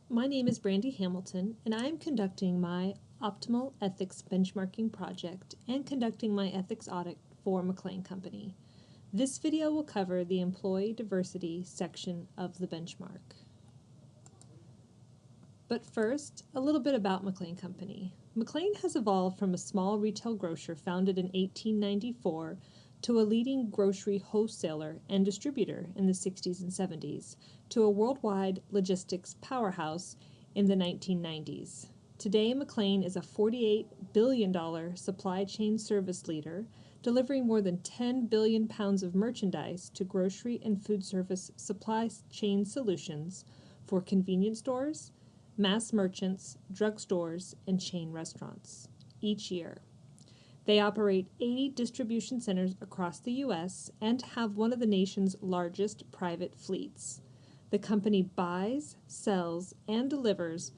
My name is Brandy Hamilton, and I am conducting my Optimal Ethics Benchmarking Project and conducting my ethics audit for McLean Company. This video will cover the employee diversity section of the benchmark. But first, a little bit about McLean Company. McLean has evolved from a small retail grocer founded in 1894 to a leading grocery wholesaler and distributor in the 60s and 70s, to a worldwide logistics powerhouse in the 1990s. Today, McLean is a $48 billion supply chain service leader, delivering more than 10 billion pounds of merchandise to grocery and food service supply chain solutions for convenience stores, mass merchants, drugstores, and chain restaurants each year. They operate 80 distribution centers across the U.S. and have one of the nation's largest private fleets. The company buys, sells, and delivers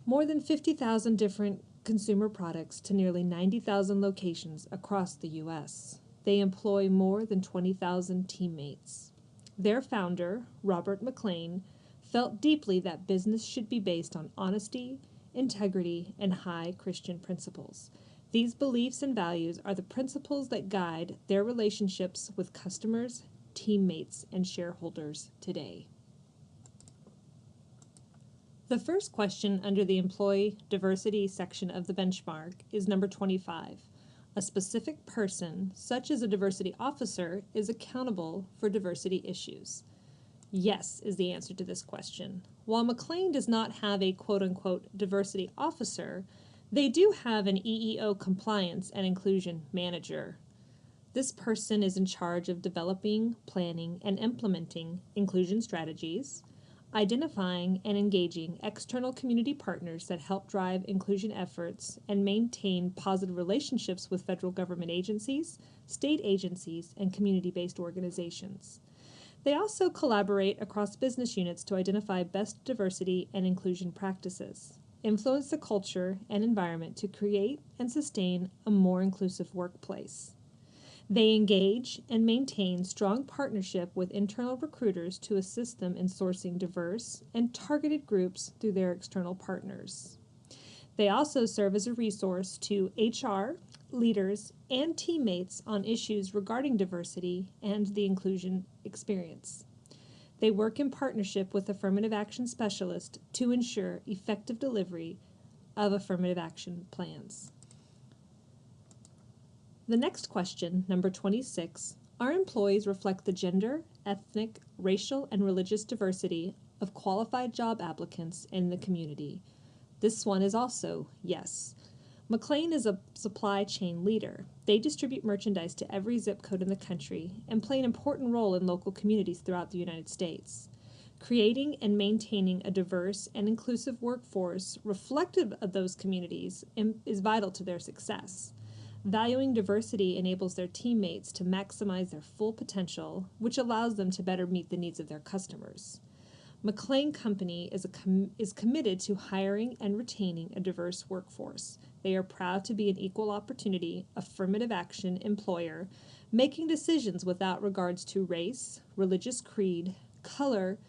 more than 50,000 different consumer products to nearly 90,000 locations across the U.S. They employ more than 20,000 teammates. Their founder, Robert McLean, felt deeply that business should be based on honesty, integrity, and high Christian principles. These beliefs and values are the principles that guide their relationships with customers, teammates, and shareholders today. The first question under the employee diversity section of the benchmark is number 25. A specific person, such as a diversity officer, is accountable for diversity issues. Yes is the answer to this question. While McLean does not have a quote-unquote diversity officer, they do have an EEO compliance and inclusion manager. This person is in charge of developing, planning, and implementing inclusion strategies, identifying and engaging external community partners that help drive inclusion efforts and maintain positive relationships with federal government agencies, state agencies, and community-based organizations. They also collaborate across business units to identify best diversity and inclusion practices, influence the culture and environment to create and sustain a more inclusive workplace. They engage and maintain strong partnership with internal recruiters to assist them in sourcing diverse and targeted groups through their external partners. They also serve as a resource to HR, leaders, and teammates on issues regarding diversity and the inclusion experience. They work in partnership with affirmative action specialists to ensure effective delivery of affirmative action plans. The next question, number 26, our employees reflect the gender, ethnic, racial, and religious diversity of qualified job applicants in the community. This one is also yes. McLean is a supply chain leader. They distribute merchandise to every zip code in the country and play an important role in local communities throughout the United States. Creating and maintaining a diverse and inclusive workforce reflective of those communities is vital to their success. Valuing diversity enables their teammates to maximize their full potential, which allows them to better meet the needs of their customers. McLean Company is committed to hiring and retaining a diverse workforce. They are proud to be an equal opportunity, affirmative action employer, making decisions without regards to race, religious creed, color,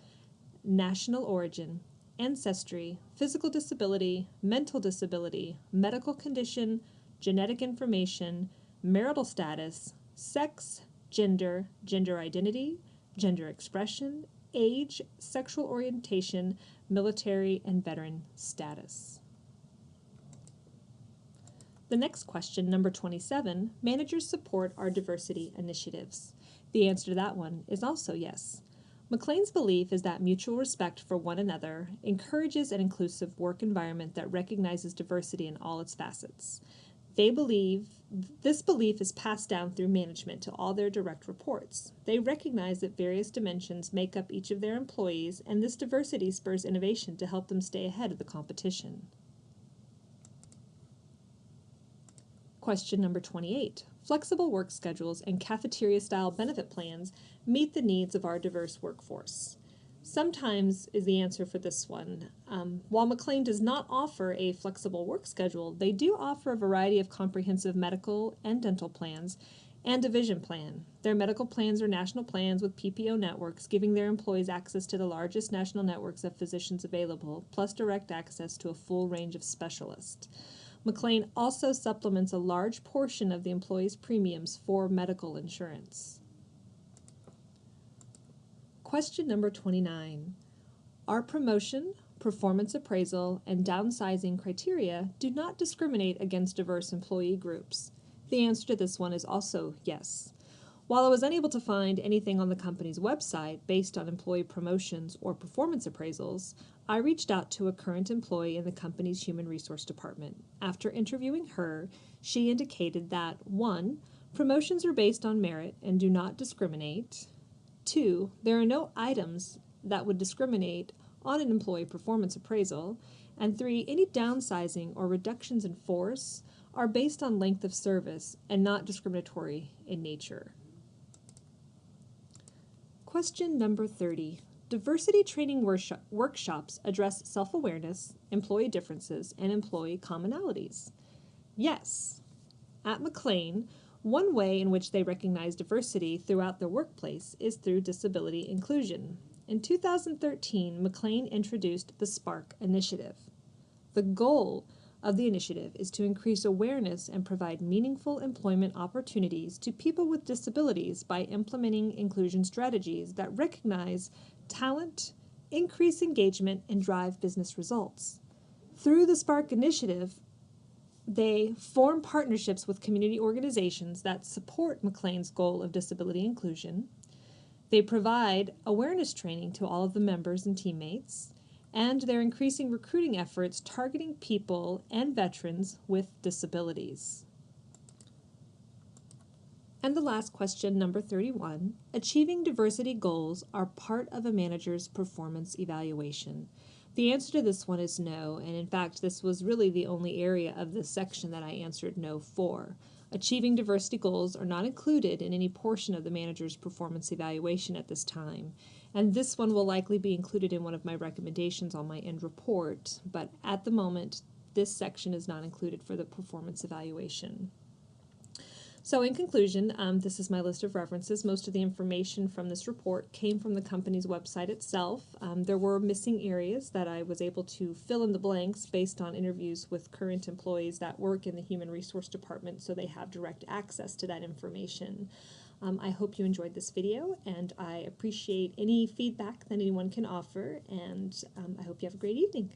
national origin, ancestry, physical disability, mental disability, medical condition, genetic information, marital status, sex, gender, gender identity, gender expression, age, sexual orientation, military, and veteran status. The next question, number 27, managers support our diversity initiatives. The answer to that one is also yes. McLean's belief is that mutual respect for one another encourages an inclusive work environment that recognizes diversity in all its facets. This belief is passed down through management to all their direct reports. They recognize that various dimensions make up each of their employees, and this diversity spurs innovation to help them stay ahead of the competition. Question number 28. Flexible work schedules and cafeteria-style benefit plans meet the needs of our diverse workforce. Sometimes is the answer for this one. While McLean does not offer a flexible work schedule, they do offer a variety of comprehensive medical and dental plans and a vision plan. Their medical plans are national plans with PPO networks, giving their employees access to the largest national networks of physicians available, plus direct access to a full range of specialists. McLean also supplements a large portion of the employee's premiums for medical insurance. Question number 29. Our promotion, performance appraisal, and downsizing criteria do not discriminate against diverse employee groups. The answer to this one is also yes. While I was unable to find anything on the company's website based on employee promotions or performance appraisals, I reached out to a current employee in the company's human resource department. After interviewing her, she indicated that 1. Promotions are based on merit and do not discriminate. 2. There are no items that would discriminate on an employee performance appraisal. And 3. Any downsizing or reductions in force are based on length of service and not discriminatory in nature. Question number 30. Diversity training workshops address self-awareness, employee differences, and employee commonalities. Yes. At McLean, one way in which they recognize diversity throughout their workplace is through disability inclusion. In 2013, McLean introduced the SPARK initiative. The goal of the initiative is to increase awareness and provide meaningful employment opportunities to people with disabilities by implementing inclusion strategies that recognize talent, increase engagement, and drive business results. Through the SPARK initiative, they form partnerships with community organizations that support McLean's goal of disability inclusion. They provide awareness training to all of the members and teammates, and they're increasing recruiting efforts targeting people and veterans with disabilities. And the last question, number 31. Achieving diversity goals are part of a manager's performance evaluation. The answer to this one is no, and in fact, this was really the only area of this section that I answered no for. Achieving diversity goals are not included in any portion of the manager's performance evaluation at this time, and this one will likely be included in one of my recommendations on my end report, but at the moment, this section is not included for the performance evaluation. So in conclusion, this is my list of references. Most of the information from this report came from the company's website itself. There were missing areas that I was able to fill in the blanks based on interviews with current employees that work in the Human Resource Department, so they have direct access to that information. I hope you enjoyed this video, and I appreciate any feedback that anyone can offer, and I hope you have a great evening.